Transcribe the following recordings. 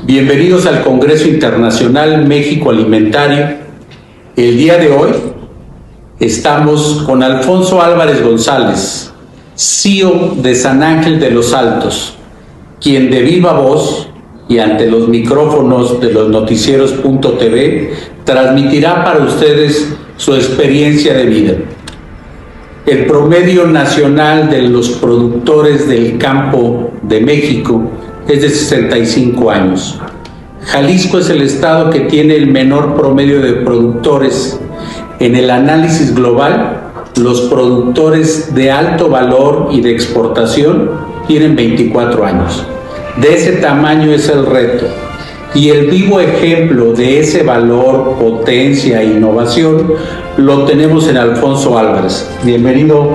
Bienvenidos al Congreso Internacional México Alimentario. El día de hoy estamos con Alfonso Álvarez González, CEO de San Ángel de los Altos, quien de viva voz y ante los micrófonos de los noticieros.tv transmitirá para ustedes su experiencia de vida. El promedio nacional de los productores del campo de México es de 65 años. Jalisco es el estado que tiene el menor promedio de productores. En el análisis global, los productores de alto valor y de exportación tienen 24 años. De ese tamaño es el reto. Y el vivo ejemplo de ese valor, potencia e innovación lo tenemos en Alfonso Álvarez. Bienvenido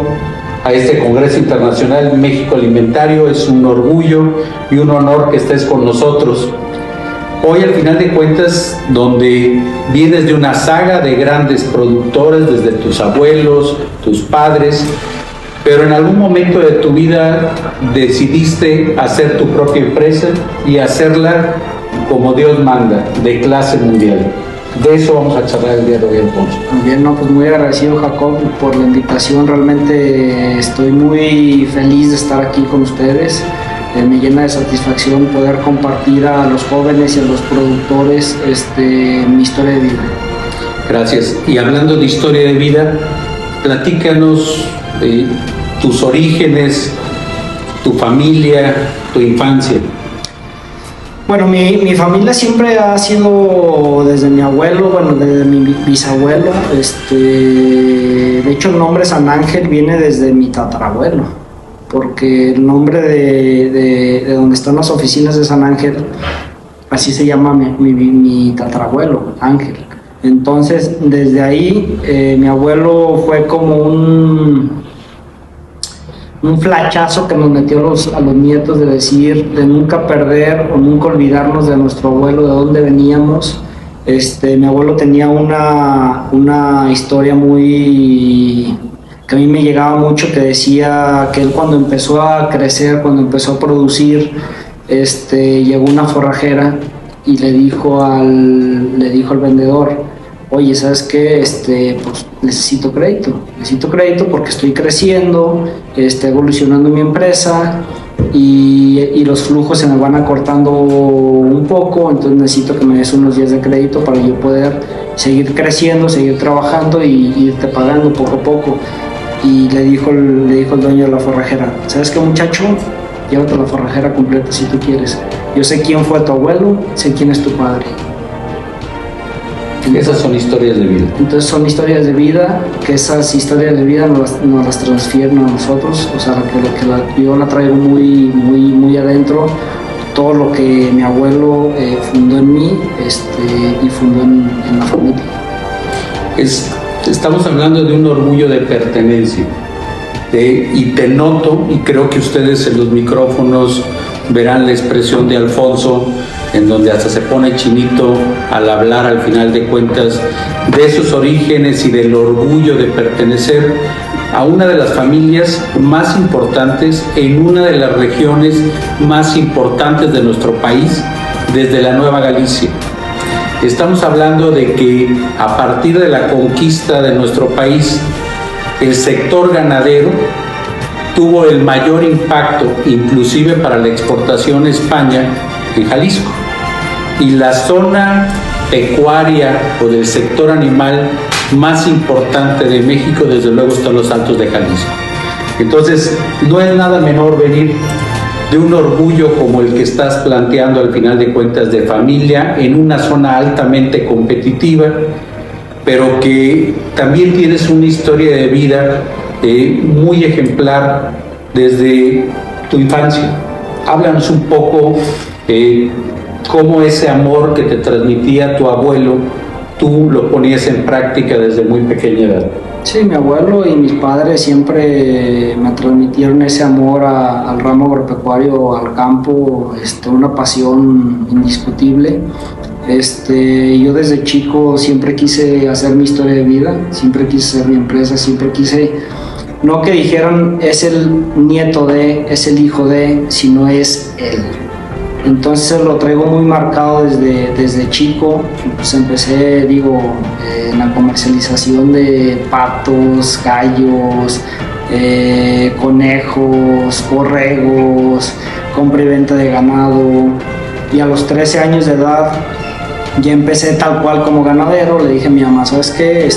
a este Congreso Internacional México Alimentario. Es un orgullo y un honor que estés con nosotros. Hoy, al final de cuentas, donde vienes de una saga de grandes productores, desde tus abuelos, tus padres, pero en algún momento de tu vida decidiste hacer tu propia empresa y hacerla como Dios manda, de clase mundial. De eso vamos a charlar el día de hoy, Alfonso. Bien, pues muy agradecido, Jacob, por la invitación. Realmente estoy muy feliz de estar aquí con ustedes. Me llena de satisfacción poder compartir a los jóvenes y a los productores mi historia de vida. Gracias. Y hablando de historia de vida, platícanos tus orígenes, tu familia, tu infancia. Bueno, mi familia siempre ha sido desde mi abuelo, desde mi bisabuelo. De hecho, el nombre San Ángel viene desde mi tatarabuelo, porque el nombre de donde están las oficinas de San Ángel, así se llama mi tatarabuelo, Ángel. Entonces, desde ahí, mi abuelo fue como un flachazo que nos metió a los nietos de decir, de nunca perder o nunca olvidarnos de nuestro abuelo, de dónde veníamos. Mi abuelo tenía una historia que a mí me llegaba mucho, que decía que él, cuando empezó a crecer, cuando empezó a producir, llegó una forrajera y le dijo al vendedor: oye, ¿sabes qué? Pues necesito crédito porque estoy creciendo, evolucionando mi empresa y los flujos se me van acortando un poco, entonces necesito que me des unos días de crédito para yo poder seguir creciendo, seguir trabajando y irte pagando poco a poco. Y le dijo el dueño de la forrajera: ¿sabes qué, muchacho? Llévate la forrajera completa si tú quieres. Yo sé quién fue tu abuelo, sé quién es tu padre. Esas son historias de vida. Entonces son historias de vida, que esas historias de vida nos las transfieren a nosotros. O sea, yo la traigo muy adentro. Todo lo que mi abuelo fundó en mí y fundó en la familia. Estamos hablando de un orgullo de pertenencia. Y te noto, y creo que ustedes en los micrófonos verán la expresión de Alfonso, en donde hasta se pone chinito al hablar, al final de cuentas, de sus orígenes y del orgullo de pertenecer a una de las familias más importantes en una de las regiones más importantes de nuestro país, desde la Nueva Galicia. Estamos hablando de que a partir de la conquista de nuestro país, el sector ganadero tuvo el mayor impacto, inclusive para la exportación a España, en Jalisco. Y la zona pecuaria o del sector animal más importante de México, desde luego, están los Altos de Jalisco. Entonces, no es nada menor venir de un orgullo como el que estás planteando, al final de cuentas, de familia, en una zona altamente competitiva, pero que también tienes una historia de vida muy ejemplar desde tu infancia. Háblanos un poco cómo ese amor que te transmitía tu abuelo, tú lo ponías en práctica desde muy pequeña edad. Sí, mi abuelo y mis padres siempre me transmitieron ese amor al ramo agropecuario, al campo, una pasión indiscutible. Yo desde chico siempre quise hacer mi historia de vida, siempre quise hacer mi empresa, siempre quise, no que dijeran es el nieto de, es el hijo de, sino es él. Entonces lo traigo muy marcado desde chico. Pues empecé, en la comercialización de patos, gallos, conejos, borregos, compra y venta de ganado. Y a los 13 años de edad ya empecé tal cual como ganadero. Le dije a mi mamá, ¿sabes qué?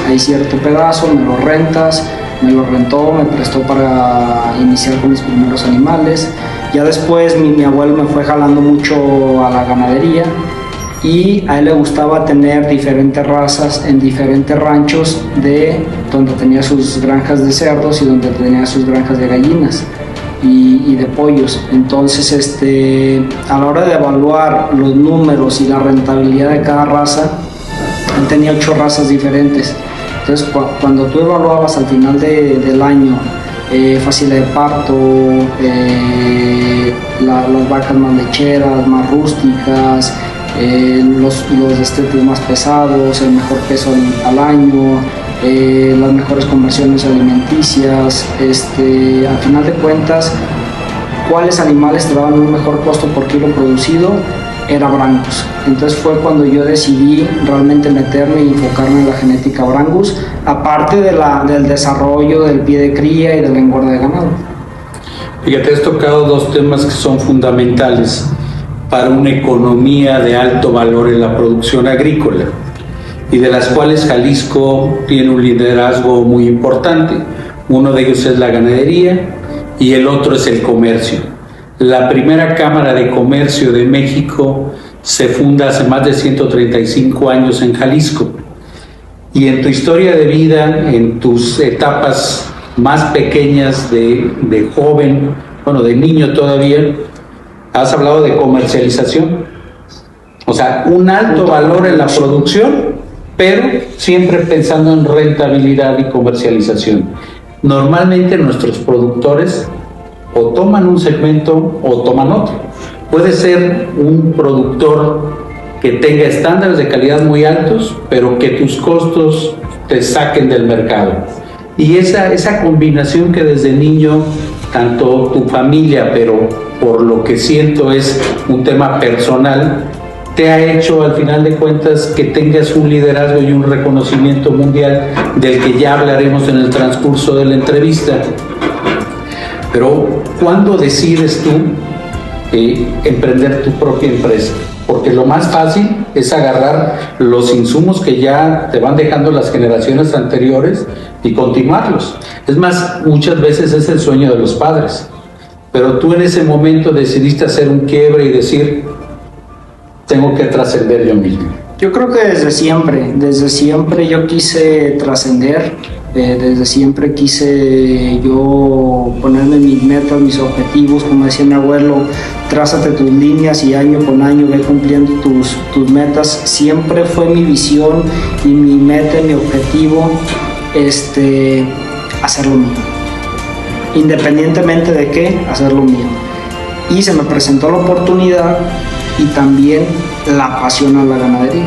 Hay cierto pedazo, me lo rentas. Me lo rentó, me prestó para iniciar con mis primeros animales. Ya después mi abuelo me fue jalando mucho a la ganadería y a él le gustaba tener diferentes razas en diferentes ranchos, de donde tenía sus granjas de cerdos y donde tenía sus granjas de gallinas y de pollos. Entonces a la hora de evaluar los números y la rentabilidad de cada raza, él tenía 8 razas diferentes. Entonces, cuando tú evaluabas al final del año facilidad de parto, las vacas más lecheras, más rústicas, los destetes más pesados, el mejor peso al año, las mejores conversiones alimenticias, al final de cuentas, cuáles animales te daban un mejor costo por kilo producido, era Brangus. Entonces fue cuando yo decidí realmente meterme y enfocarme en la genética Brangus, aparte del desarrollo del pie de cría y del engorde de ganado. Fíjate, has tocado 2 temas que son fundamentales para una economía de alto valor en la producción agrícola, y de las cuales Jalisco tiene un liderazgo muy importante. Uno de ellos es la ganadería y el otro es el comercio. La primera Cámara de Comercio de México se funda hace más de 135 años en Jalisco. Y en tu historia de vida, en tus etapas más pequeñas de joven, de niño todavía, has hablado de comercialización. O sea, un alto valor en la producción, pero siempre pensando en rentabilidad y comercialización. Normalmente nuestros productores o toman un segmento o toman otro. Puede ser un productor que tenga estándares de calidad muy altos, pero que tus costos te saquen del mercado. Y esa combinación que desde niño, tanto tu familia, pero por lo que siento es un tema personal, te ha hecho al final de cuentas que tengas un liderazgo y un reconocimiento mundial, del que ya hablaremos en el transcurso de la entrevista. Pero ¿cuándo decides tú emprender tu propia empresa? Porque lo más fácil es agarrar los insumos que ya te van dejando las generaciones anteriores y continuarlos. Es más, muchas veces es el sueño de los padres. Pero tú en ese momento decidiste hacer un quiebre y decir, tengo que trascender yo mismo. Yo creo que desde siempre yo quise trascender. Desde siempre quise yo ponerme mis metas, mis objetivos. Como decía mi abuelo, trázate tus líneas y año con año ve cumpliendo tus metas. Siempre fue mi visión y mi meta, mi objetivo, hacer lo mío. Independientemente de qué, hacer lo mío. Y se me presentó la oportunidad y también la pasión a la ganadería.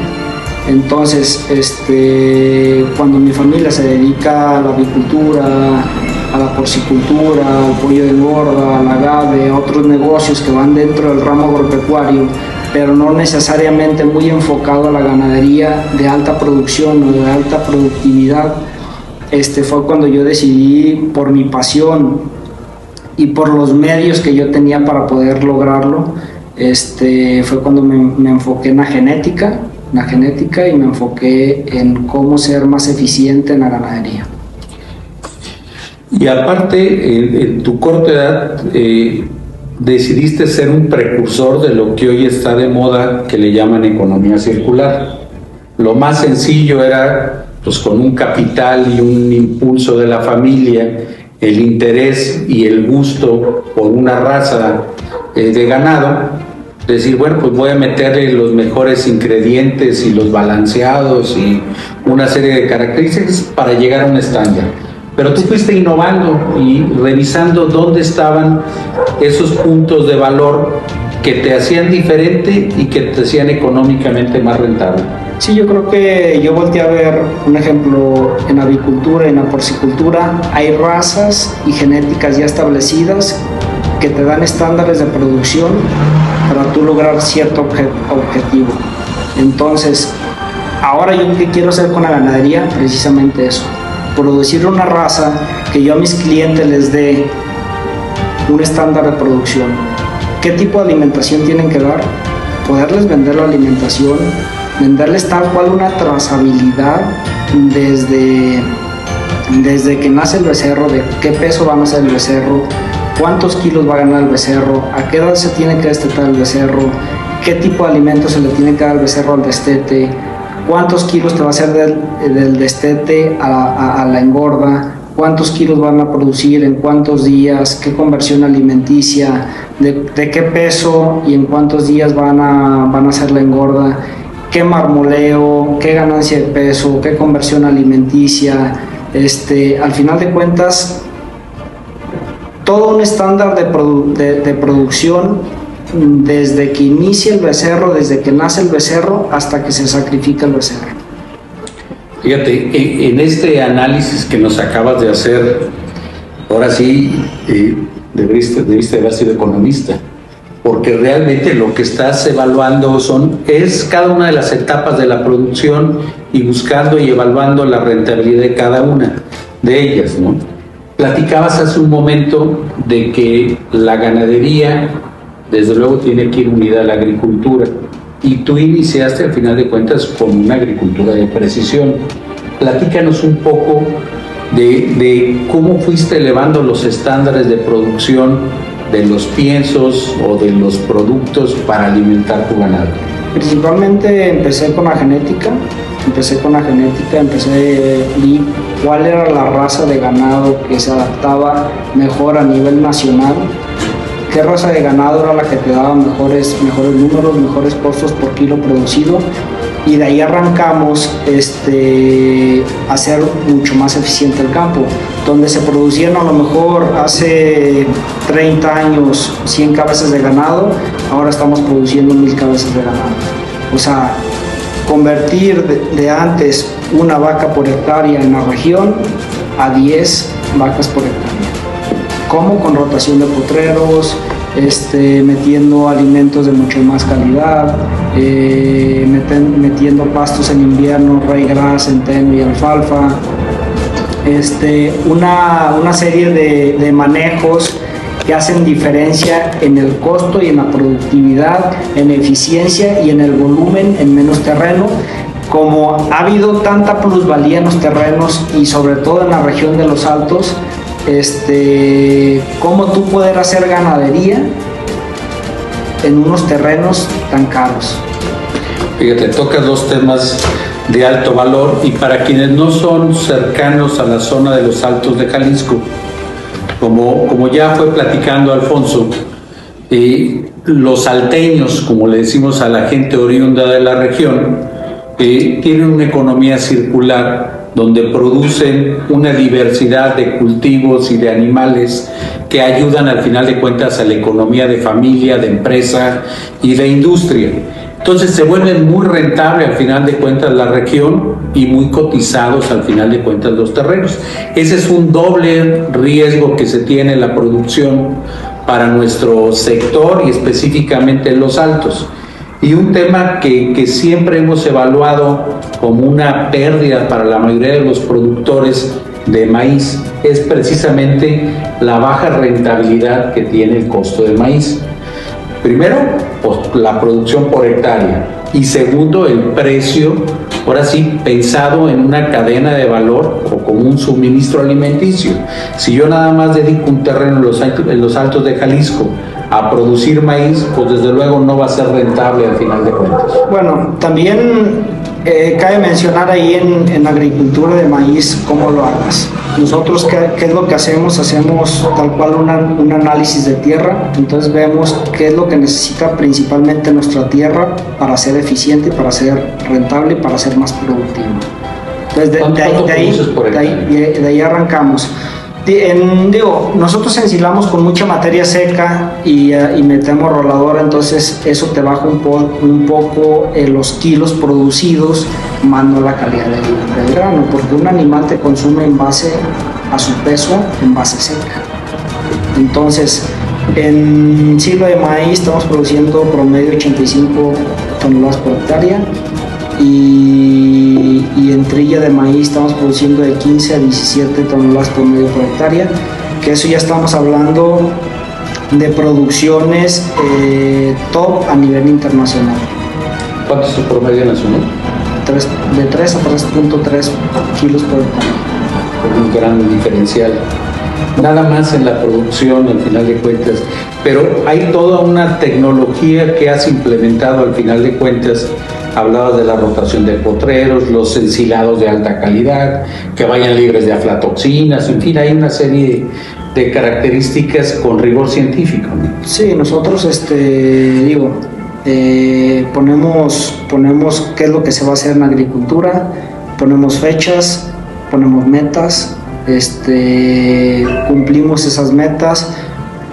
Entonces, cuando mi familia se dedica a la avicultura, a la porcicultura, al pollo de engorda, al agave, a otros negocios que van dentro del ramo agropecuario, pero no necesariamente muy enfocado a la ganadería de alta producción o de alta productividad, fue cuando yo decidí, por mi pasión y por los medios que yo tenía para poder lograrlo, fue cuando me enfoqué en la genética y me enfoqué en cómo ser más eficiente en la ganadería. Y aparte, en tu corta edad, decidiste ser un precursor de lo que hoy está de moda, que le llaman economía circular. Lo más sencillo era, pues con un capital y un impulso de la familia, el interés y el gusto por una raza de ganado, decir, bueno, pues voy a meterle los mejores ingredientes y los balanceados y una serie de características para llegar a un estándar. Pero tú fuiste innovando y revisando dónde estaban esos puntos de valor que te hacían diferente y que te hacían económicamente más rentable. Sí, yo creo que yo volteé a ver un ejemplo en avicultura, en la porcicultura. Hay razas y genéticas ya establecidas que te dan estándares de producción para tú lograr cierto objetivo. Entonces, ahora yo qué quiero hacer con la ganadería, precisamente eso, producir una raza que yo a mis clientes les dé un estándar de producción. ¿Qué tipo de alimentación tienen que dar? Poderles vender la alimentación, venderles tal cual una trazabilidad desde que nace el becerro, de qué peso va a nacer el becerro, cuántos kilos va a ganar el becerro, a qué edad se tiene que destetar el becerro, qué tipo de alimento se le tiene que dar al becerro al destete, cuántos kilos te va a hacer del destete a la engorda, cuántos kilos van a producir, en cuántos días, qué conversión alimenticia, de qué peso y en cuántos días van a hacer la engorda, qué marmoleo, qué ganancia de peso, qué conversión alimenticia. Al final de cuentas, todo un estándar de producción desde que inicia el becerro, desde que nace el becerro hasta que se sacrifica el becerro. Fíjate, en este análisis que nos acabas de hacer, ahora sí debiste haber sido economista, porque realmente lo que estás evaluando es cada una de las etapas de la producción y buscando y evaluando la rentabilidad de cada una de ellas, ¿no? Platicabas hace un momento de que la ganadería, desde luego, tiene que ir unida a la agricultura, y tú iniciaste al final de cuentas con una agricultura de precisión. Platícanos un poco de cómo fuiste elevando los estándares de producción de los piensos o de los productos para alimentar tu ganado. Principalmente empecé con la genética, vi cuál era la raza de ganado que se adaptaba mejor a nivel nacional, qué raza de ganado era la que te daba mejores números, mejores costos por kilo producido, y de ahí arrancamos a hacer mucho más eficiente el campo. Donde se producían a lo mejor hace 30 años 100 cabezas de ganado, ahora estamos produciendo 1000 cabezas de ganado. O sea, convertir de antes una vaca por hectárea en la región a 10 vacas por hectárea. ¿Cómo? Con rotación de potreros, metiendo alimentos de mucho más calidad, metiendo pastos en invierno, ryegrass, centeno y alfalfa, una serie de manejos que hacen diferencia en el costo y en la productividad, en eficiencia y en el volumen en menos terreno. Como ha habido tanta plusvalía en los terrenos y sobre todo en la región de los Altos, cómo tú poder hacer ganadería en unos terrenos tan caros. Fíjate, tocas dos temas de alto valor, y para quienes no son cercanos a la zona de los Altos de Jalisco, como ya fue platicando Alfonso, los salteños, como le decimos a la gente oriunda de la región, tienen una economía circular donde producen una diversidad de cultivos y de animales que ayudan al final de cuentas a la economía de familia, de empresa y de industria. Entonces se vuelven muy rentable al final de cuentas la región y muy cotizados al final de cuentas los terrenos. Ese es un doble riesgo que se tiene en la producción para nuestro sector y específicamente en los Altos. Y un tema que siempre hemos evaluado como una pérdida para la mayoría de los productores de maíz es precisamente la baja rentabilidad que tiene el costo del maíz. Primero, pues, la producción por hectárea, y segundo, el precio, ahora sí, pensado en una cadena de valor o como un suministro alimenticio. Si yo nada más dedico un terreno en los Altos de Jalisco a producir maíz, pues desde luego no va a ser rentable al final de cuentas. Bueno, también cabe mencionar ahí en agricultura de maíz cómo lo hagas. Nosotros, ¿qué es lo que hacemos? Hacemos tal cual un análisis de tierra, entonces vemos qué es lo que necesita principalmente nuestra tierra para ser eficiente, para ser rentable y para ser más productivo. Entonces de ahí arrancamos. Nosotros ensilamos con mucha materia seca y metemos rolador, entonces eso te baja un poco los kilos producidos, más no la calidad del grano, porque un animal te consume en base a su peso, en base seca. Entonces, En silo de maíz estamos produciendo promedio 85 toneladas por hectárea y en trilla de maíz estamos produciendo de 15 a 17 toneladas promedio por hectárea, que eso ya estamos hablando de producciones top a nivel internacional. ¿Cuánto es tu promedio nacional? De 3 a 3.3 kilos por hectárea. Un gran diferencial. Nada más en la producción, al final de cuentas, pero hay toda una tecnología que has implementado al final de cuentas. Hablabas de la rotación de potreros, los ensilados de alta calidad, que vayan libres de aflatoxinas, en fin, hay una serie de características con rigor científico, ¿no? Sí, nosotros ponemos qué es lo que se va a hacer en la agricultura, ponemos fechas, ponemos metas, cumplimos esas metas.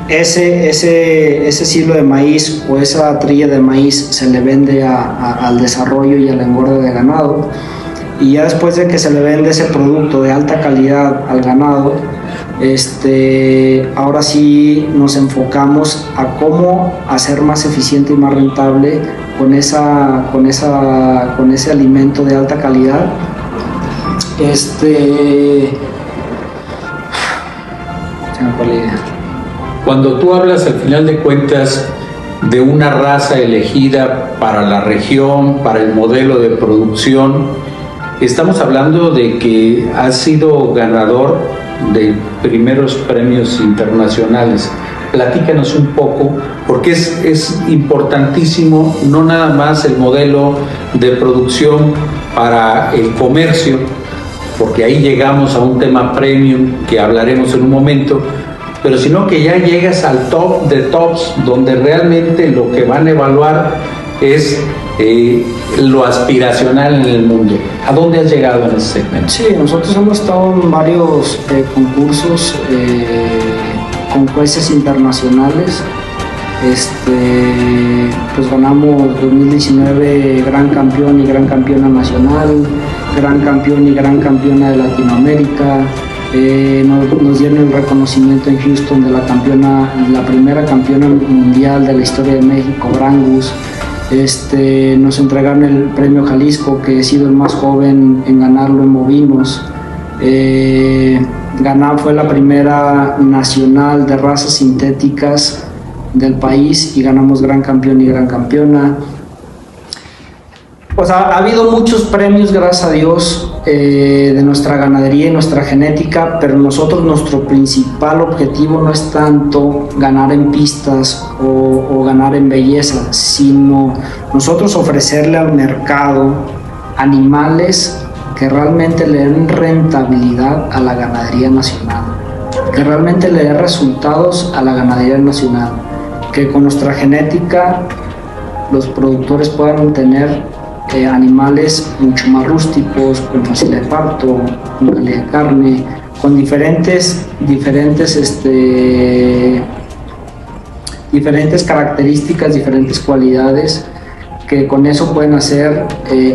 Ese silo de maíz o esa trilla de maíz se le vende al desarrollo y al engorde de ganado, y ya después de que se le vende ese producto de alta calidad al ganado, ahora sí nos enfocamos a cómo hacer más eficiente y más rentable con ese alimento de alta calidad. Se me fue la idea. Cuando tú hablas al final de cuentas de una raza elegida para la región, para el modelo de producción, estamos hablando de que has sido ganador de primeros premios internacionales. Platícanos un poco, porque es importantísimo no nada más el modelo de producción para el comercio, porque ahí llegamos a un tema premium que hablaremos en un momento, pero sino que ya llegas al top de tops, donde realmente lo que van a evaluar es lo aspiracional en el mundo. ¿A dónde has llegado en ese segmento? Sí, nosotros hemos estado en varios concursos con jueces internacionales. Pues ganamos 2019 gran campeón y gran campeona nacional, gran campeón y gran campeona de Latinoamérica. Nos dieron el reconocimiento en Houston de la primera campeona mundial de la historia de México, Brangus. Nos entregaron el premio Jalisco, que he sido el más joven en ganarlo en bovinos. Fue la primera nacional de razas sintéticas del país y ganamos gran campeón y gran campeona. Pues ha habido muchos premios, gracias a Dios, de nuestra ganadería y nuestra genética, pero nuestro principal objetivo no es tanto ganar en pistas o ganar en belleza, sino nosotros ofrecerle al mercado animales que realmente le den rentabilidad a la ganadería nacional, que realmente le den resultados a la ganadería nacional, que con nuestra genética los productores puedan tener animales mucho más rústicos, con facilidad de parto, con calidad de carne, con diferentes características, diferentes cualidades, que con eso pueden hacer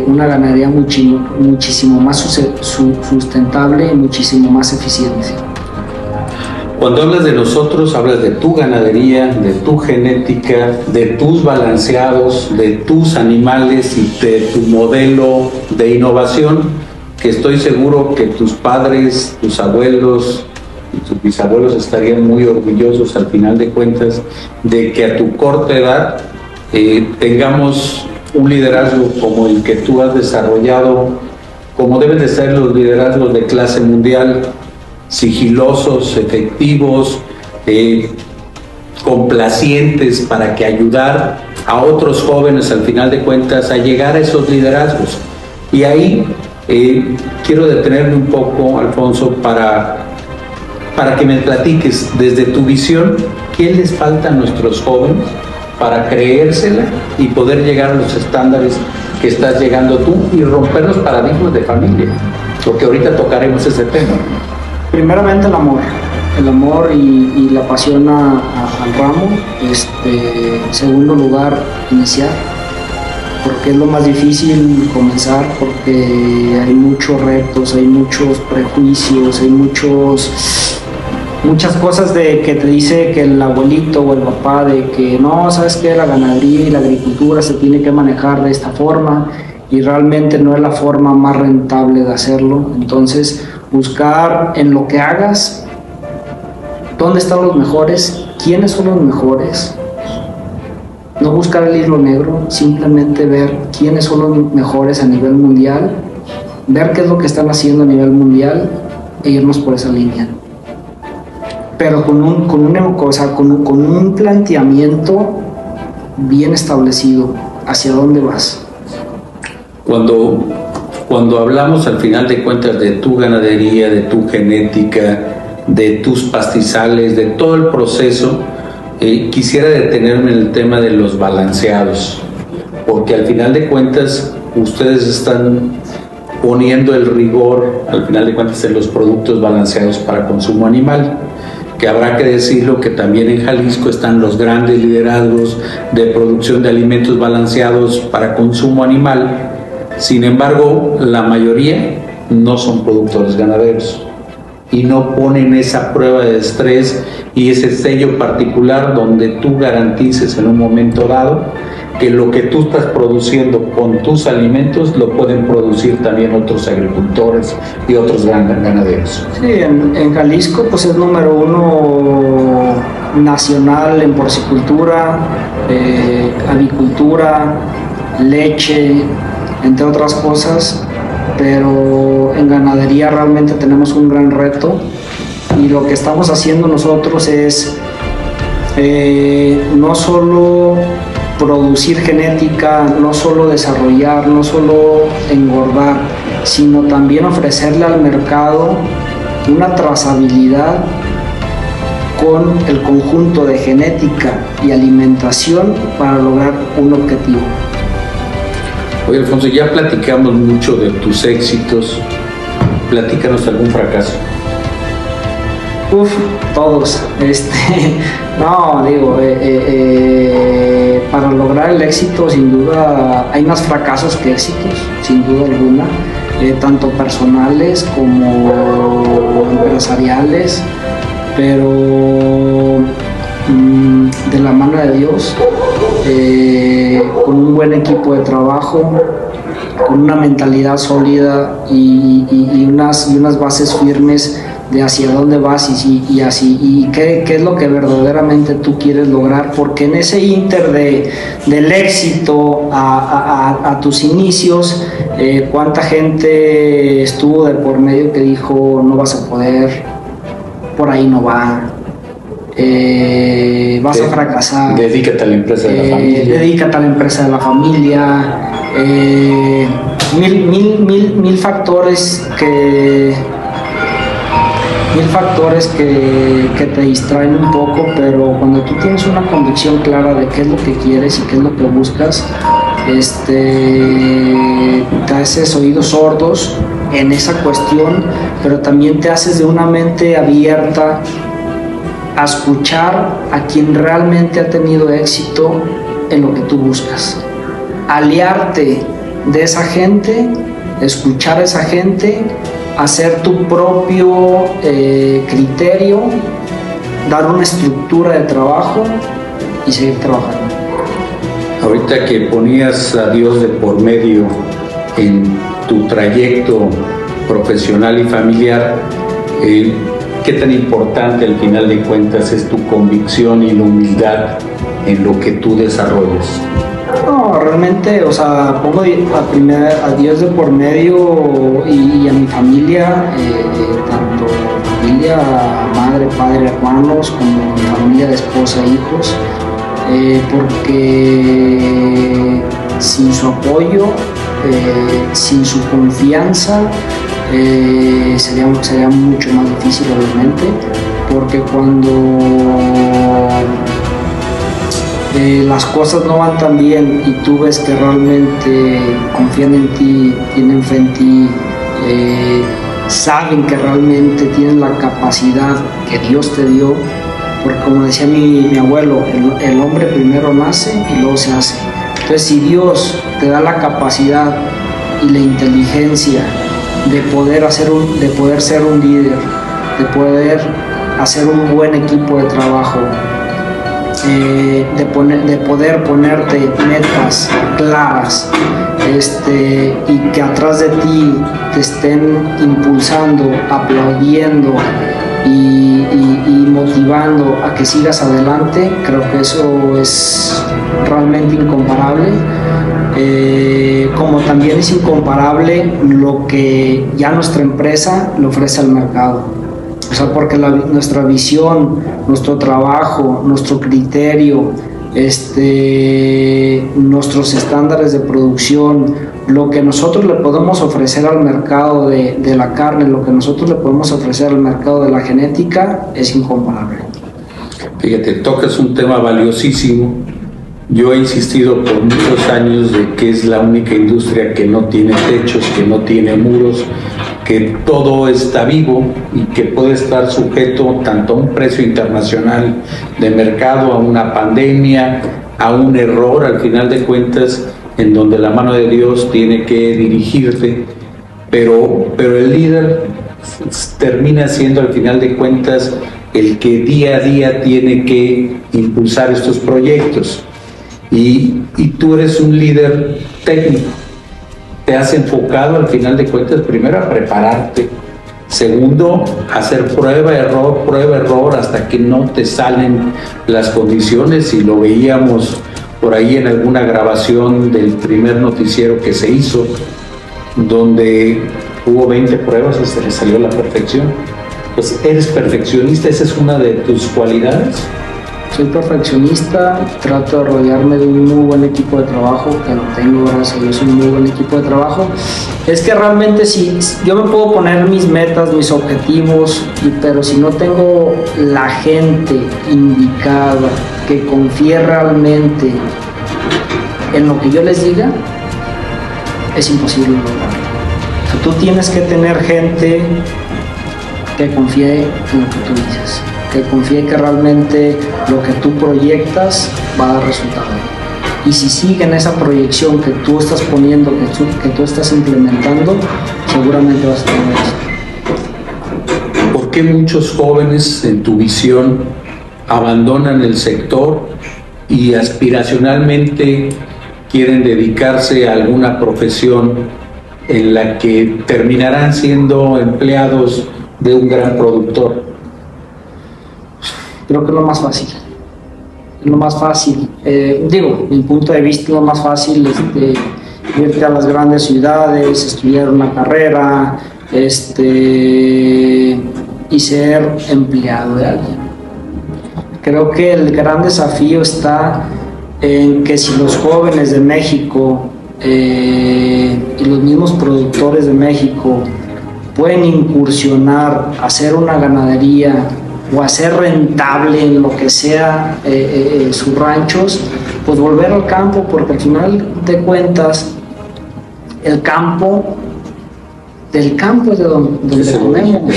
una ganadería muchísimo más sustentable y muchísimo más eficiente. Cuando hablas de nosotros, hablas de tu ganadería, de tu genética, de tus balanceados, de tus animales y de tu modelo de innovación, que estoy seguro que tus padres, tus abuelos y tus bisabuelos estarían muy orgullosos al final de cuentas de que a tu corta edad tengamos un liderazgo como el que tú has desarrollado, como deben de ser los liderazgos de clase mundial, sigilosos, efectivos, complacientes, para que ayudar a otros jóvenes al final de cuentas a llegar a esos liderazgos. Y ahí quiero detenerme un poco, Alfonso, para que me platiques desde tu visión qué les falta a nuestros jóvenes para creérsela y poder llegar a los estándares que estás llegando tú y romper los paradigmas de familia, porque ahorita tocaremos ese tema. Primeramente el amor y la pasión al ramo. Segundo lugar, iniciar, porque es lo más difícil comenzar, porque hay muchos retos, hay muchos prejuicios, hay muchas cosas de que te dice que el abuelito o el papá de que no, sabes que la ganadería y la agricultura se tiene que manejar de esta forma y realmente no es la forma más rentable de hacerlo. Entonces buscar en lo que hagas dónde están los mejores, quiénes son los mejores, no buscar el hilo negro, simplemente ver quiénes son los mejores a nivel mundial, ver qué es lo que están haciendo a nivel mundial e irnos por esa línea. Pero con un planteamiento bien establecido hacia dónde vas. Cuando hablamos al final de cuentas de tu ganadería, de tu genética, de tus pastizales, de todo el proceso, quisiera detenerme en el tema de los balanceados, porque al final de cuentas ustedes están poniendo el rigor, al final de cuentas, en los productos balanceados para consumo animal, que habrá que decirlo que también en Jalisco están los grandes liderazgos de producción de alimentos balanceados para consumo animal. Sin embargo, la mayoría no son productores ganaderos y no ponen esa prueba de estrés y ese sello particular donde tú garantices en un momento dado que lo que tú estás produciendo con tus alimentos lo pueden producir también otros agricultores y otros ganaderos. Sí, en Jalisco pues es número 1 nacional en porcicultura, avicultura, leche, entre otras cosas, pero en ganadería realmente tenemos un gran reto y lo que estamos haciendo nosotros es no solo producir genética, no solo desarrollar, no solo engordar, sino también ofrecerle al mercado una trazabilidad con el conjunto de genética y alimentación para lograr un objetivo. Oye, Alfonso, ya platicamos mucho de tus éxitos. Platícanos algún fracaso. Todos. No, digo, para lograr el éxito, sin duda, hay más fracasos que éxitos, sin duda alguna, tanto personales como empresariales, pero de la mano de Dios, con un buen equipo de trabajo, con una mentalidad sólida y unas bases firmes de hacia dónde vas y qué es lo que verdaderamente tú quieres lograr, porque en ese ínter del éxito a tus inicios, cuánta gente estuvo de por medio que dijo no vas a poder, por ahí no va, vas a fracasar, dedícate a la empresa de la familia, dedícate a la empresa de la familia, mil factores que te distraen un poco, pero cuando tú tienes una convicción clara de qué es lo que quieres y qué es lo que buscas, te haces oídos sordos en esa cuestión, pero también te haces de una mente abierta a escuchar a quien realmente ha tenido éxito en lo que tú buscas, aliarte de esa gente, escuchar a esa gente, hacer tu propio criterio, dar una estructura de trabajo y seguir trabajando. Ahorita que ponías a Dios de por medio en tu trayecto profesional y familiar, ¿qué tan importante al final de cuentas es tu convicción y la humildad en lo que tú desarrollas? No, realmente, o sea, pongo a Dios de por medio y a mi familia, tanto familia, madre, padre, hermanos, como familia de esposa e hijos, porque sin su apoyo, sin su confianza, sería mucho más difícil, obviamente, porque cuando las cosas no van tan bien y tú ves que realmente confían en ti, tienen fe en ti, saben que realmente tienen la capacidad que Dios te dio, porque como decía mi abuelo, el hombre primero nace y luego se hace. Entonces, si Dios te da la capacidad y la inteligencia de poder ser un líder, de poder hacer un buen equipo de trabajo, de poder ponerte metas claras, y que atrás de ti te estén impulsando, aplaudiendo y motivando a que sigas adelante. Creo que eso es realmente incomparable. Como también es incomparable lo que ya nuestra empresa le ofrece al mercado. O sea, porque nuestra visión, nuestro trabajo, nuestro criterio, nuestros estándares de producción, lo que nosotros le podemos ofrecer al mercado de la carne, lo que nosotros le podemos ofrecer al mercado de la genética, es incomparable. Fíjate, tocas un tema valiosísimo. Yo he insistido por muchos años de que es la única industria que no tiene techos, que no tiene muros, que todo está vivo y que puede estar sujeto tanto a un precio internacional de mercado, a una pandemia, a un error, al final de cuentas, en donde la mano de Dios tiene que dirigirte, pero el líder termina siendo al final de cuentas el que día a día tiene que impulsar estos proyectos. Y tú eres un líder técnico. Te has enfocado al final de cuentas primero a prepararte, segundo a hacer prueba, error hasta que no te salen las condiciones, y lo veíamos por ahí en alguna grabación del primer noticiero que se hizo, donde hubo 20 pruebas y se le salió la perfección. Pues eres perfeccionista, esa es una de tus cualidades. Soy perfeccionista, trato de rodearme de un muy buen equipo de trabajo, que lo tengo, gracias a Dios, un muy buen equipo de trabajo. Es que realmente si yo me puedo poner mis metas, mis objetivos, pero si no tengo la gente indicada que confíe realmente en lo que yo les diga, es imposible lograrlo. O sea, tú tienes que tener gente que confíe en lo que tú dices, que confíe que realmente lo que tú proyectas va a dar resultado. Y si siguen esa proyección que tú estás poniendo, que tú estás implementando, seguramente vas a tener éxito. ¿Por qué muchos jóvenes, en tu visión, abandonan el sector y aspiracionalmente quieren dedicarse a alguna profesión en la que terminarán siendo empleados de un gran productor? Creo que es lo más fácil. Lo más fácil, mi punto de vista, lo más fácil es irte a las grandes ciudades, estudiar una carrera, y ser empleado de alguien. Creo que el gran desafío está en que si los jóvenes de México y los mismos productores de México pueden incursionar, hacer una ganadería o hacer rentable en lo que sea sus ranchos, pues volver al campo, porque al final de cuentas del campo es de donde comemos,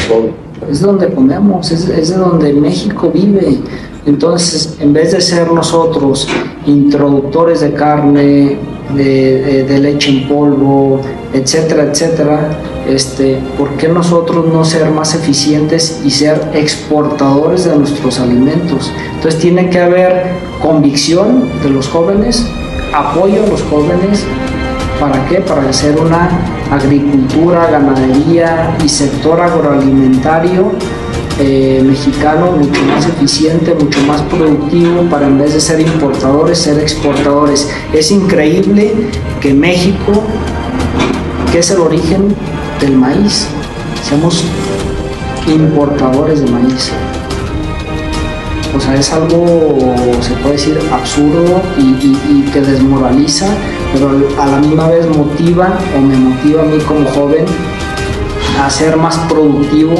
es donde comemos, es de donde México vive. Entonces, en vez de ser nosotros introductores de carne, de leche en polvo, etcétera, etcétera, ¿por qué nosotros no ser más eficientes y ser exportadores de nuestros alimentos? Entonces tiene que haber convicción de los jóvenes, apoyo a los jóvenes. ¿Para qué? Para hacer una agricultura, ganadería y sector agroalimentario mexicano mucho más eficiente, mucho más productivo, para en vez de ser importadores, ser exportadores. Es increíble que México, que es el origen del maíz, seamos importadores de maíz. O sea, es algo, se puede decir, absurdo y que desmoraliza, pero a la misma vez motiva, o me motiva a mí como joven, a ser más productivo,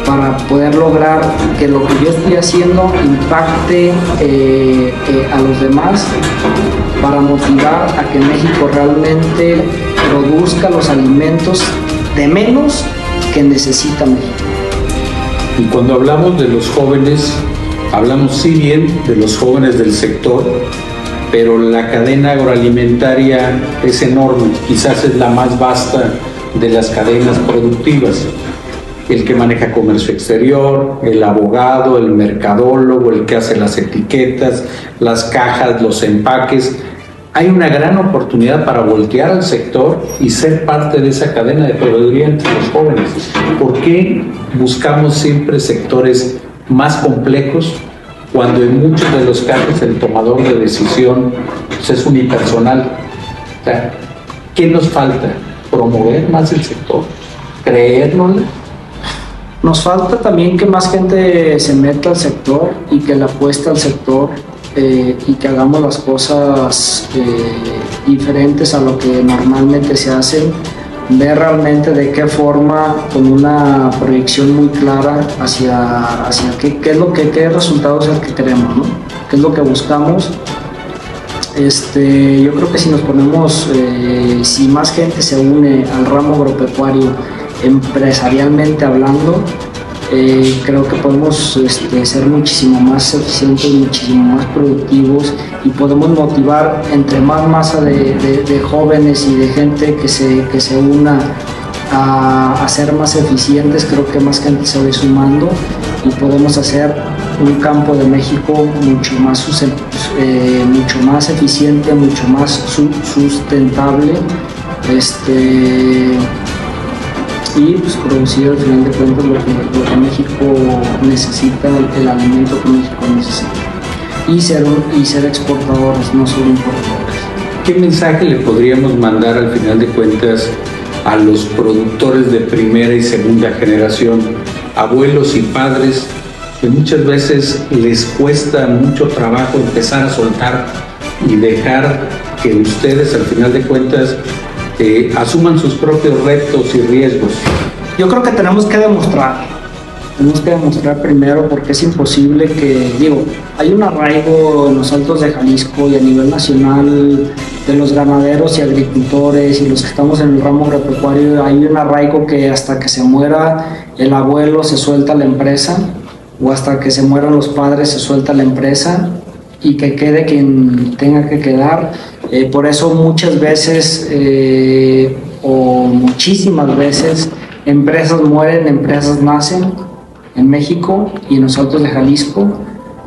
para poder lograr que lo que yo estoy haciendo impacte a los demás, para motivar a que México realmente produzca los alimentos de menos que necesita México. Y cuando hablamos de los jóvenes, hablamos sí bien de los jóvenes del sector, pero la cadena agroalimentaria es enorme, quizás es la más vasta de las cadenas productivas. el que maneja comercio exterior, el abogado, el mercadólogo, el que hace las etiquetas, las cajas, los empaques. Hay una gran oportunidad para voltear al sector y ser parte de esa cadena de proveeduría entre los jóvenes. ¿Por qué buscamos siempre sectores más complejos cuando en muchos de los casos el tomador de decisión pues, es unipersonal? O sea, ¿qué nos falta? ¿Promover más el sector? ¿Creérnoslo? Nos falta también que más gente se meta al sector y que le apueste al sector y que hagamos las cosas diferentes a lo que normalmente se hacen, ver realmente de qué forma, con una proyección muy clara hacia qué resultados es el que queremos, ¿no? ¿Qué es lo que buscamos? Yo creo que si nos ponemos, si más gente se une al ramo agropecuario empresarialmente hablando, creo que podemos ser muchísimo más eficientes, muchísimo más productivos y podemos motivar entre más masa de jóvenes y de gente que se una a ser más eficientes. Creo que más gente se va sumando y podemos hacer un campo de México mucho más eficiente, mucho más sustentable, y pues producir al final de cuentas lo que México necesita, el alimento que México necesita, y ser exportadores, no solo importadores. ¿Qué mensaje le podríamos mandar al final de cuentas a los productores de primera y segunda generación, abuelos y padres, que muchas veces les cuesta mucho trabajo empezar a soltar y dejar que ustedes al final de cuentas asuman sus propios retos y riesgos? Yo creo que tenemos que demostrar primero, porque es imposible hay un arraigo en los Altos de Jalisco y a nivel nacional de los ganaderos y agricultores y los que estamos en el ramo agropecuario. Hay un arraigo que hasta que se muera el abuelo se suelta la empresa, o hasta que se mueran los padres se suelta la empresa, y que quede quien tenga que quedar. Por eso muchas veces o muchísimas veces empresas mueren, empresas nacen en México y en los Altos de Jalisco,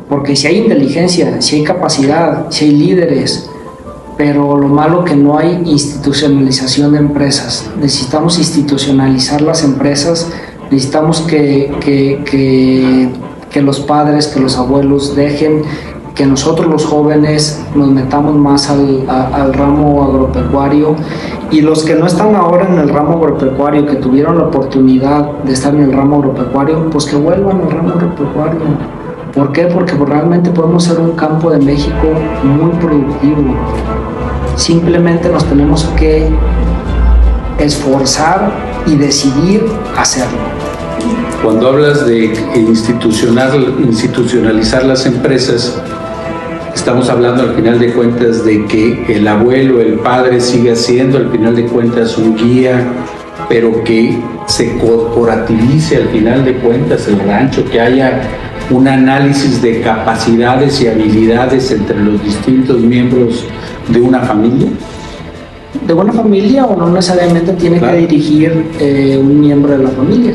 porque si hay inteligencia, si hay capacidad, si hay líderes, pero lo malo que no hay institucionalización de empresas. Necesitamos institucionalizar las empresas, necesitamos que los padres, que los abuelos dejen que nosotros los jóvenes nos metamos más al ramo agropecuario, y los que no están ahora en el ramo agropecuario, que tuvieron la oportunidad de estar en el ramo agropecuario, pues que vuelvan al ramo agropecuario. ¿Por qué? Porque realmente podemos ser un campo de México muy productivo. Simplemente nos tenemos que esforzar y decidir hacerlo. Cuando hablas de institucionalizar las empresas, estamos hablando al final de cuentas de que el abuelo, el padre siga siendo al final de cuentas un guía, pero que se corporativice al final de cuentas el rancho, que haya un análisis de capacidades y habilidades entre los distintos miembros de una familia. De una familia, o no necesariamente tiene que dirigir un miembro de la familia,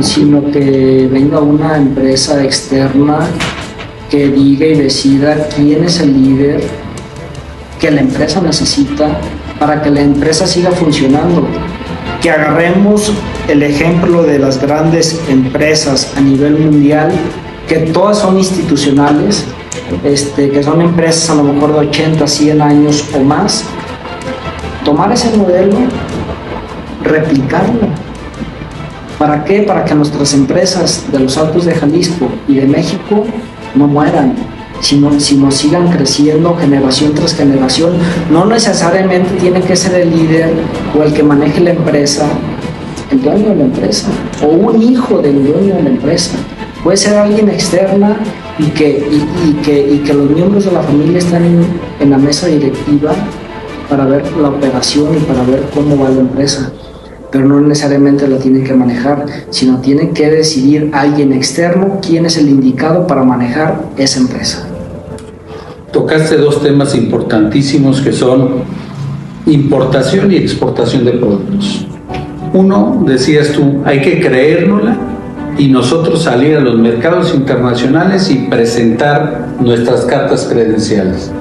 sino que venga una empresa externa que diga y decida quién es el líder que la empresa necesita para que la empresa siga funcionando. Que agarremos el ejemplo de las grandes empresas a nivel mundial, que todas son institucionales, que son empresas a lo mejor de 80, 100 años o más. Tomar ese modelo, replicarlo. ¿Para qué? Para que nuestras empresas de los Altos de Jalisco y de México no mueran, sino sigan creciendo generación tras generación. No necesariamente tiene que ser el líder o el que maneje la empresa, el dueño de la empresa, o un hijo del dueño de la empresa. Puede ser alguien externa y que los miembros de la familia están en la mesa directiva para ver la operación y para ver cómo va la empresa. Pero no necesariamente la tiene que manejar, sino tiene que decidir alguien externo quién es el indicado para manejar esa empresa. Tocaste dos temas importantísimos que son importación y exportación de productos. Uno, decías tú, hay que creérnosla y nosotros salir a los mercados internacionales y presentar nuestras cartas credenciales.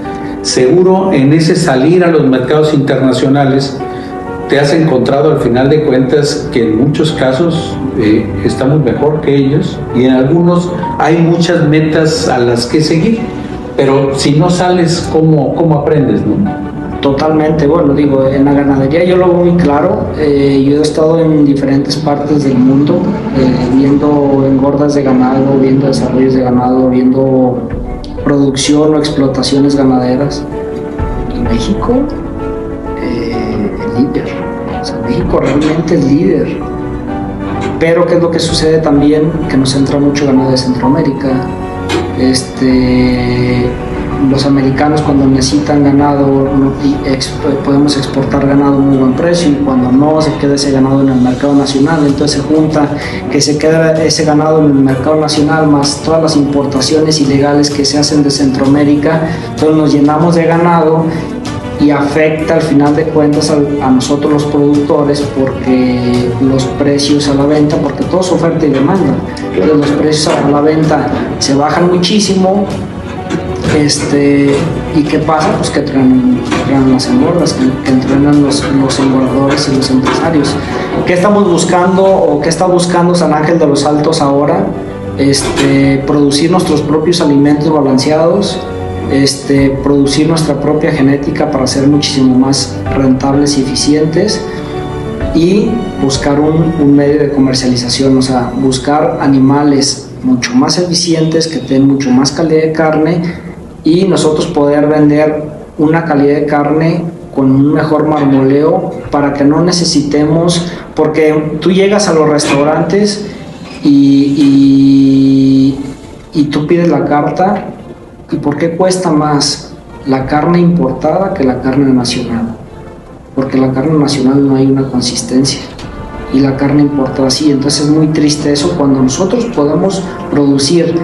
Seguro en ese salir a los mercados internacionales te has encontrado al final de cuentas que en muchos casos estamos mejor que ellos y en algunos hay muchas metas a las que seguir, pero si no sales, ¿cómo aprendes, no? Totalmente, bueno, digo, en la ganadería yo lo veo muy claro. Yo he estado en diferentes partes del mundo, viendo engordas de ganado, viendo desarrollos de ganado, viendo producción o explotaciones ganaderas. Y México, el líder, o sea, México realmente es líder. Pero ¿qué es lo que sucede también? Que nos entra mucho ganado de Centroamérica. Los americanos, cuando necesitan ganado, podemos exportar ganado a muy buen precio, y cuando no, se queda ese ganado en el mercado nacional. Entonces se junta que se queda ese ganado en el mercado nacional más todas las importaciones ilegales que se hacen de Centroamérica. Entonces nos llenamos de ganado y afecta al final de cuentas a nosotros los productores, porque los precios a la venta, porque todo es oferta y demanda, entonces los precios a la venta se bajan muchísimo. ¿Y qué pasa? Pues que entrenan las engordas, que entrenan los engordadores y los empresarios. ¿Qué estamos buscando o qué está buscando San Ángel de los Altos ahora? Producir nuestros propios alimentos balanceados, producir nuestra propia genética para ser muchísimo más rentables y eficientes, y buscar un medio de comercialización, o sea, buscar animales mucho más eficientes, que tengan mucho más calidad de carne, y nosotros poder vender una calidad de carne con un mejor marmoleo, para que no necesitemos, porque tú llegas a los restaurantes y tú pides la carta, ¿y por qué cuesta más la carne importada que la carne nacional? Porque la carne nacional no hay una consistencia y la carne importada sí. Entonces es muy triste eso, cuando nosotros podemos producir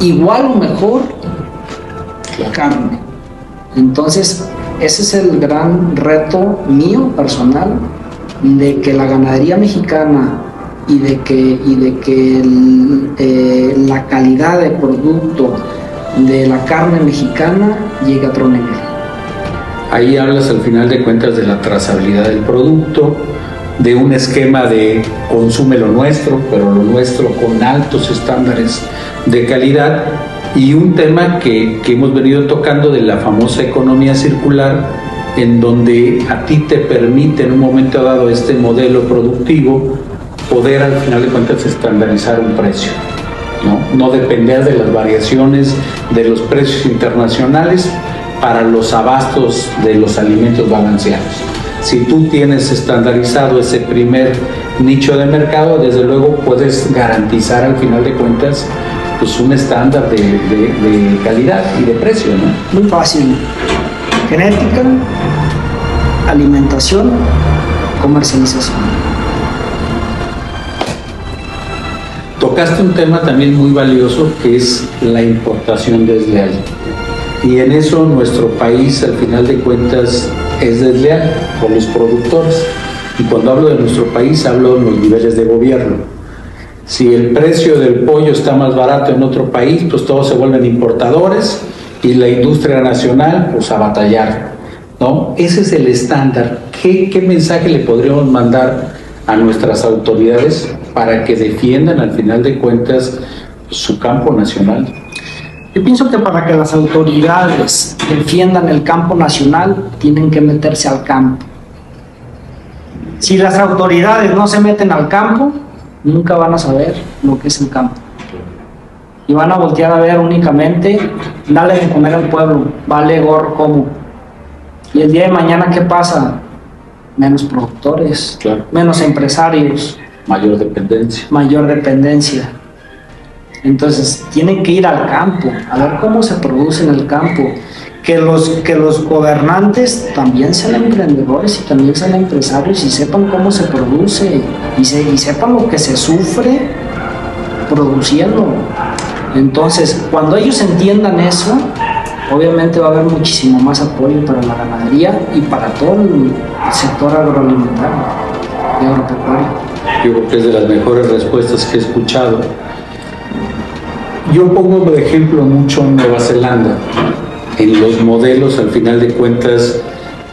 igual o mejor la carne. Entonces ese es el gran reto mío personal, de que la ganadería mexicana y de que la calidad de producto de la carne mexicana llegue a otro nivel. Ahí hablas al final de cuentas de la trazabilidad del producto, de un esquema de consume lo nuestro, pero lo nuestro con altos estándares de calidad, y un tema que hemos venido tocando de la famosa economía circular, en donde a ti te permite en un momento dado este modelo productivo poder al final de cuentas estandarizar un precio, no depender de las variaciones de los precios internacionales para los abastos de los alimentos balanceados. Si tú tienes estandarizado ese primer nicho de mercado, desde luego puedes garantizar al final de cuentas pues un estándar de calidad y de precio, ¿no? Muy fácil: genética, alimentación, comercialización. Tocaste un tema también muy valioso, que es la importación desleal. Y en eso nuestro país, al final de cuentas, es desleal con los productores. Y cuando hablo de nuestro país, hablo de los niveles de gobierno. Si el precio del pollo está más barato en otro país, pues todos se vuelven importadores, y la industria nacional, pues a batallar, ¿no? Ese es el estándar. ¿Qué mensaje le podríamos mandar a nuestras autoridades para que defiendan al final de cuentas su campo nacional? Yo pienso que para que las autoridades defiendan el campo nacional, tienen que meterse al campo. Si las autoridades no se meten al campo, nunca van a saber lo que es el campo. Y van a voltear a ver únicamente, dale de comer al pueblo, vale gorro como. Y el día de mañana, ¿qué pasa? Menos productores, claro, menos empresarios, mayor dependencia. Mayor dependencia. Entonces tienen que ir al campo, a ver cómo se produce en el campo. Que los gobernantes también sean emprendedores y también sean empresarios, y sepan cómo se produce, y sepan lo que se sufre produciendo. Entonces, cuando ellos entiendan eso, obviamente va a haber muchísimo más apoyo para la ganadería y para todo el sector agroalimentario. de agropecuaria. Yo creo que es de las mejores respuestas que he escuchado. Yo pongo de ejemplo mucho Nueva Zelanda, en los modelos, al final de cuentas,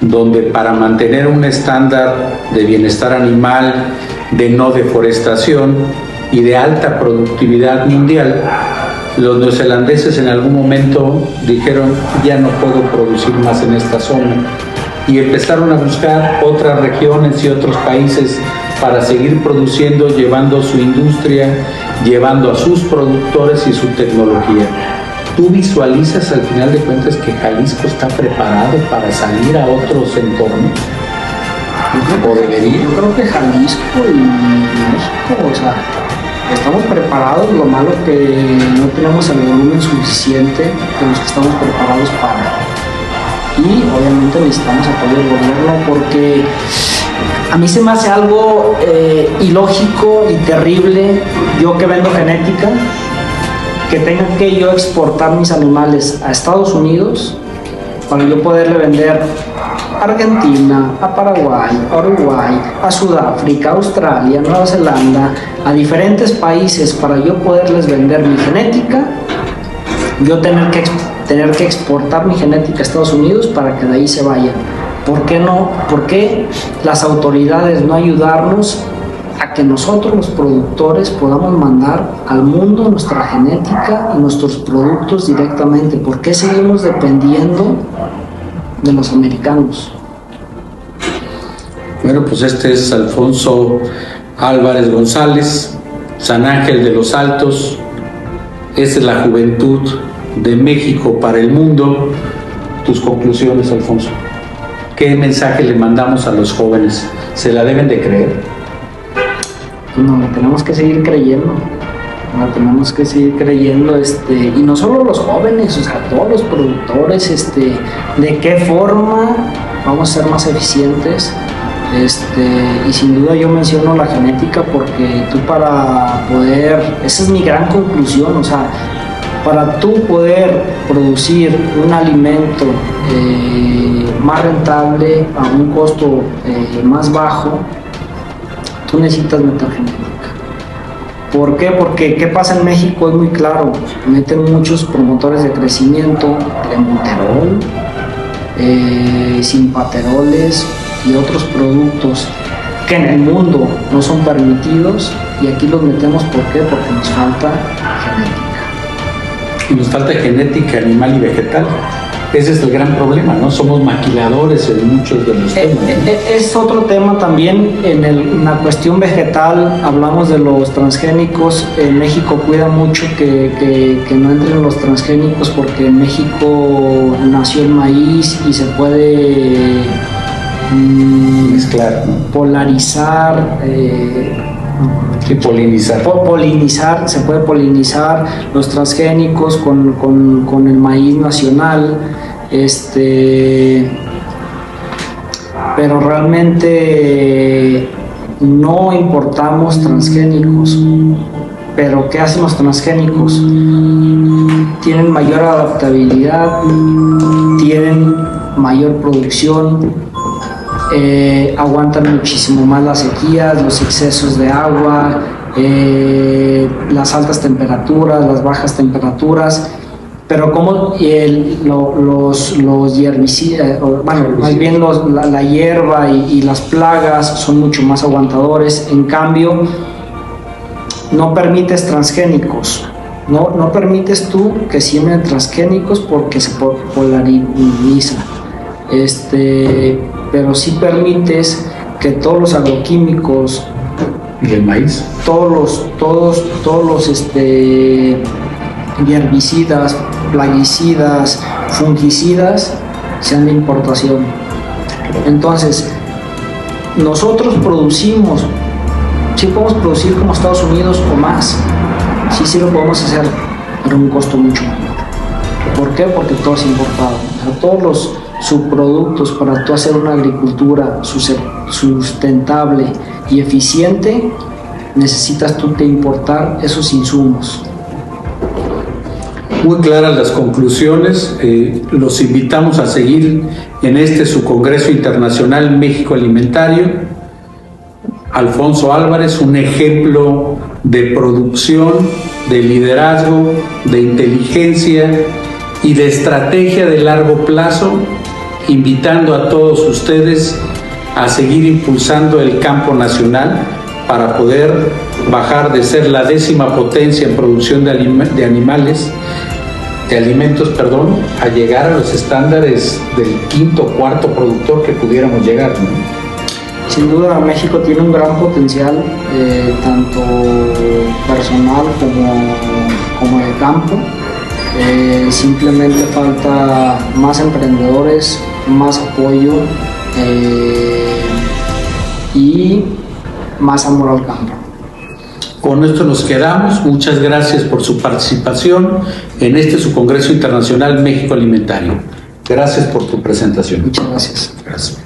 donde para mantener un estándar de bienestar animal, de no deforestación y de alta productividad mundial, los neozelandeses en algún momento dijeron: ya no puedo producir más en esta zona, y empezaron a buscar otras regiones y otros países para seguir produciendo, llevando su industria, llevando a sus productores y su tecnología. ¿Tú visualizas al final de cuentas que Jalisco está preparado para salir a otros entornos? ¿O debería? Yo creo que Jalisco y México, o sea, estamos preparados, lo malo que no tenemos el volumen suficiente de los que estamos preparados para. Y obviamente necesitamos apoyo del gobierno, porque a mí se me hace algo ilógico y terrible, yo que vendo genética, que tenga que yo exportar mis animales a Estados Unidos para yo poderle vender a Argentina, a Paraguay, a Uruguay, a Sudáfrica, a Australia, a Nueva Zelanda, a diferentes países, para yo poderles vender mi genética, yo tener que exportar mi genética a Estados Unidos para que de ahí se vayan. ¿Por qué no? ¿Por qué las autoridades no ayudarnos a que nosotros los productores podamos mandar al mundo nuestra genética y nuestros productos directamente? ¿Por qué seguimos dependiendo de los americanos? Bueno, pues este es Alfonso Álvarez González, San Ángel de los Altos. Esa es la juventud de México para el mundo. Tus conclusiones, Alfonso. ¿Qué mensaje le mandamos a los jóvenes? ¿Se la deben de creer? No, la tenemos que seguir creyendo. La tenemos que seguir creyendo, y no solo los jóvenes, o sea, todos los productores, de qué forma vamos a ser más eficientes. Y sin duda yo menciono la genética, porque tú, para poder, esa es mi gran conclusión, o sea, para tú poder producir un alimento más rentable a un costo más bajo, tú necesitas meter genética. ¿Por qué? Porque ¿qué pasa en México? Es muy claro, meten muchos promotores de crecimiento, Clenbuterol, Simpateroles y otros productos que en el mundo no son permitidos, y aquí los metemos. ¿Por qué? Porque nos falta genética. Y nos falta genética animal y vegetal. Ese es el gran problema, ¿no? Somos maquiladores en muchos de los temas, ¿no? Es otro tema también. En la cuestión vegetal hablamos de los transgénicos. México cuida mucho que no entren los transgénicos, porque en México nació el maíz y se puede mezclar, ¿no? Polarizar. Polinizar. Se puede polinizar los transgénicos con el maíz nacional, pero realmente no importamos transgénicos. Pero ¿qué hacen los transgénicos? Tienen mayor adaptabilidad, tienen mayor producción, aguantan muchísimo más las sequías, los excesos de agua, las altas temperaturas, las bajas temperaturas. Pero como los herbicidas, más bien la hierba y las plagas son mucho más aguantadores. En cambio, no permites transgénicos. No permites tú que siembren transgénicos, porque se polariza. Pero sí permites que todos los agroquímicos y el maíz, todos los herbicidas, plaguicidas, fungicidas sean de importación. Entonces, nosotros producimos, sí podemos producir como Estados Unidos o más, sí lo podemos hacer, pero a un costo mucho mayor. ¿Por qué? Porque todo es importado. O sea, todos los subproductos para tú hacer una agricultura sustentable y eficiente, necesitas tú que importar esos insumos. Muy claras las conclusiones. Los invitamos a seguir en su Congreso Internacional México Alimentario. Alfonso Álvarez, un ejemplo de producción, de liderazgo, de inteligencia y de estrategia de largo plazo, invitando a todos ustedes a seguir impulsando el campo nacional para poder bajar de ser la 10ª potencia en producción de alimentos, a llegar a los estándares del 5º o 4º productor que pudiéramos llegar, ¿no? Sin duda, México tiene un gran potencial, tanto personal como de campo. Simplemente falta más emprendedores, más apoyo y más amor al campo. Con esto nos quedamos. Muchas gracias por su participación en su Congreso Internacional México Alimentario. Gracias por tu presentación. Muchas gracias. Gracias.